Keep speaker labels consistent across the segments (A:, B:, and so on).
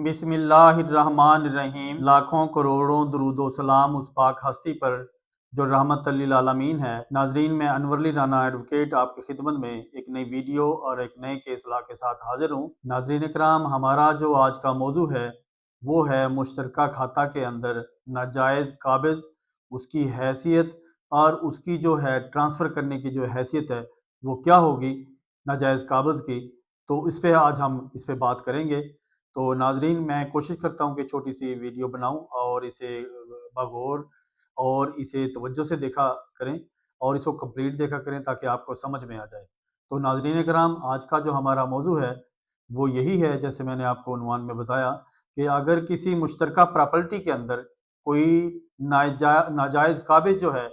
A: बिस्मिल्लाहिर्रहमानिर्रहीम। लाखों करोड़ों दरूद व सलाम उस पाक हस्ती पर जो रहमत लिल आलमीन है। नाजरीन, मैं अनवर अली राना एडवोकेट आपकी खिदमत में एक नई वीडियो और एक नए केस ला के साथ हाजिर हूँ। नाजरीन इकराम, हमारा जो आज का मौजू है वो है मुश्तरका खाता के अंदर नाजायज़ काबिज़, उसकी हैसियत और उसकी जो है ट्रांसफ़र करने की जो हैसियत है वो क्या होगी नाजायज़ काबिज़ की। तो इस पे आज हम इस पे बात करेंगे। तो नाजरीन, मैं कोशिश करता हूँ कि छोटी सी वीडियो बनाऊँ और इसे बगौर और इसे तवज्जो से देखा करें और इसको कंप्लीट देखा करें ताकि आपको समझ में आ जाए। तो नाजरीन कराम, आज का जो हमारा मौजू है वो यही है, जैसे मैंने आपको उन्वान में बताया, कि अगर किसी मुश्तरका प्रॉपर्टी के अंदर कोई नाजायज़ काबिज़ जो है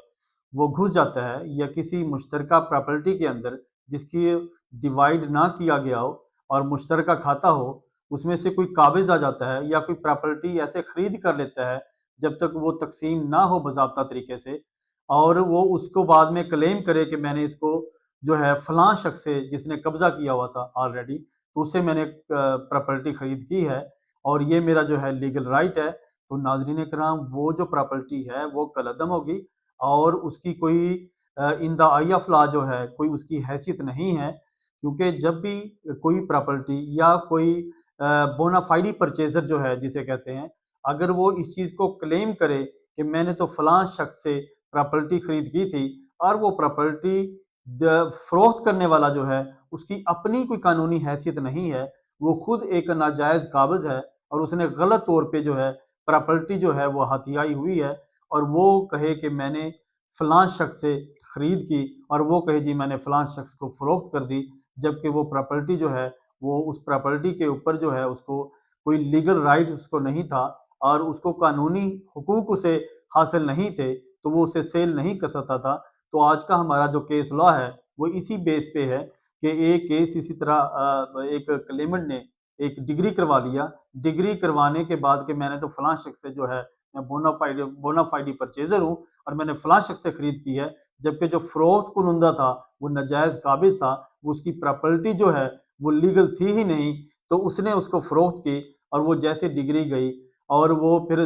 A: वो घुस जाता है, या किसी मुश्तरका प्रॉपर्टी के अंदर जिसकी डिवाइड ना किया गया हो और मुश्तरका खाता हो, उसमें से कोई काबिज़ आ जाता है या कोई प्रॉपर्टी ऐसे खरीद कर लेता है जब तक वो तकसीम ना हो बाज़ाब्ता तरीके से, और वो उसको बाद में क्लेम करे कि मैंने इसको जो है फ़लाँ शख़्स से जिसने कब्ज़ा किया हुआ था ऑलरेडी, तो उससे मैंने प्रॉपर्टी ख़रीद की है और ये मेरा जो है लीगल राइट है। तो नाज़रीन किराम, वो जो प्रॉपर्टी है वो कलअदम होगी और उसकी कोई in the I of law जो है कोई उसकी हैसियत नहीं है। क्योंकि जब भी कोई प्रॉपर्टी या कोई बोनाफाइडी परचेज़र जो है जिसे कहते हैं, अगर वो इस चीज़ को क्लेम करे कि मैंने तो फलां शख्स से प्रॉपर्टी खरीद की थी और वो प्रॉपर्टी फरोख्त करने वाला जो है उसकी अपनी कोई कानूनी हैसियत नहीं है, वो खुद एक नाजायज़ काबिज़ है और उसने गलत तौर पे जो है प्रॉपर्टी जो है वो हथियाई हुई है, और वो कहे कि मैंने फलां शख्स से खरीद की और वो कहे जी मैंने फलां शख्स को फरोख्त कर दी, जबकि वो प्रॉपर्टी जो है वो उस प्रॉपर्टी के ऊपर जो है उसको कोई लीगल राइट उसको नहीं था और उसको कानूनी हुकूक उसे हासिल नहीं थे, तो वो उसे सेल नहीं कर सकता था। तो आज का हमारा जो केस लॉ है वो इसी बेस पे है कि एक केस इसी तरह एक क्लेमेंट ने एक डिग्री करवा लिया। डिग्री करवाने के बाद कि मैंने तो फलां शख्स से जो है मैं बोनाफाइडी परचेजर हूँ और मैंने फलां शख्स से खरीद की है, जबकि जो फरोख्त कुनंदा था वो नाजायज़ काबिज़ था, वो उसकी प्रॉपर्टी जो है वो लीगल थी ही नहीं, तो उसने उसको फरोख्त की और वो जैसे डिग्री गई और वो फिर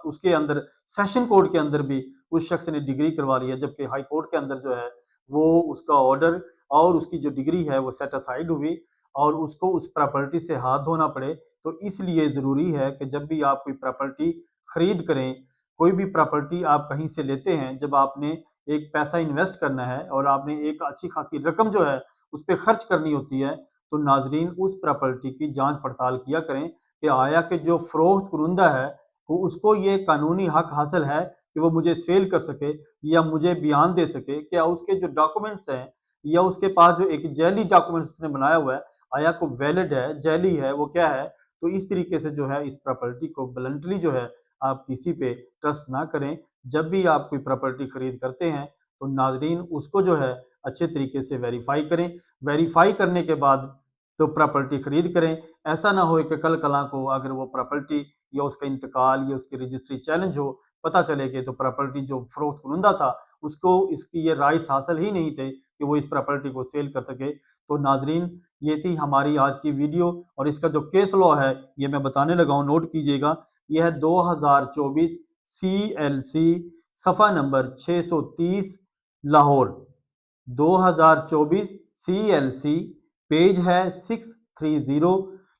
A: उसके अंदर सेशन कोर्ट के अंदर भी उस शख्स ने डिग्री करवा लिया, जबकि हाई कोर्ट के अंदर जो है वो उसका ऑर्डर और उसकी जो डिग्री है वो सेट असाइड हुई और उसको उस प्रॉपर्टी से हाथ धोना पड़े। तो इसलिए ज़रूरी है कि जब भी आप कोई प्रॉपर्टी खरीद करें, कोई भी प्रॉपर्टी आप कहीं से लेते हैं, जब आपने एक पैसा इन्वेस्ट करना है और आपने एक अच्छी खासी रकम जो है उस पे खर्च करनी होती है, तो नाज़रीन उस प्रॉपर्टी की जांच पड़ताल किया करें कि आया कि जो फ़रोख्त कुनंदा है वो उसको ये कानूनी हक हासिल है कि वो मुझे सेल कर सके या मुझे बयान दे सके, क्या उसके जो डॉक्यूमेंट्स हैं या उसके पास जो एक जैली डॉक्यूमेंट्स उसने बनाया हुआ है, आया को वैलिड है, जैली है, वो क्या है। तो इस तरीके से जो है इस प्रॉपर्टी को ब्लंटली जो है आप किसी पे ट्रस्ट ना करें। जब भी आप कोई प्रॉपर्टी खरीद करते हैं तो नाज़रीन उसको जो है अच्छे तरीके से वेरीफाई करें। वेरीफाई करने के बाद तो प्रॉपर्टी खरीद करें। ऐसा ना हो कि कल कला को अगर वो प्रॉपर्टी या उसका इंतकाल या उसकी रजिस्ट्री चैलेंज हो, पता चले कि तो प्रॉपर्टी जो फरोख्त कुनंदा था उसको इसकी ये राइट्स हासिल ही नहीं थे कि वो इस प्रॉपर्टी को सेल कर सके। तो नाज़रीन, ये थी हमारी आज की वीडियो और इसका जो केस लॉ है ये मैं बताने लगा हूँ, नोट कीजिएगा। यह है 2024 CLC सफ़ा नंबर 630 लाहौर। 2024 CLC पेज है 630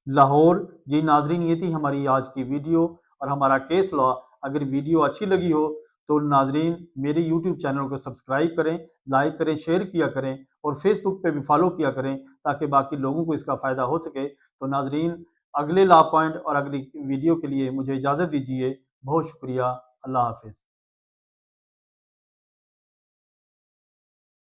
A: लाहौर। जी नाजरीन, ये थी हमारी आज की वीडियो और हमारा केस लॉ। अगर वीडियो अच्छी लगी हो तो नाजरीन मेरे यूट्यूब चैनल को सब्सक्राइब करें, लाइक करें, शेयर किया करें और फेसबुक पे भी फॉलो किया करें ताकि बाकी लोगों को इसका फ़ायदा हो सके। तो नाजरीन, अगले लॉ पॉइंट और अगली वीडियो के लिए मुझे इजाज़त दीजिए। बहुत शुक्रिया। अल्लाह हाफिज़।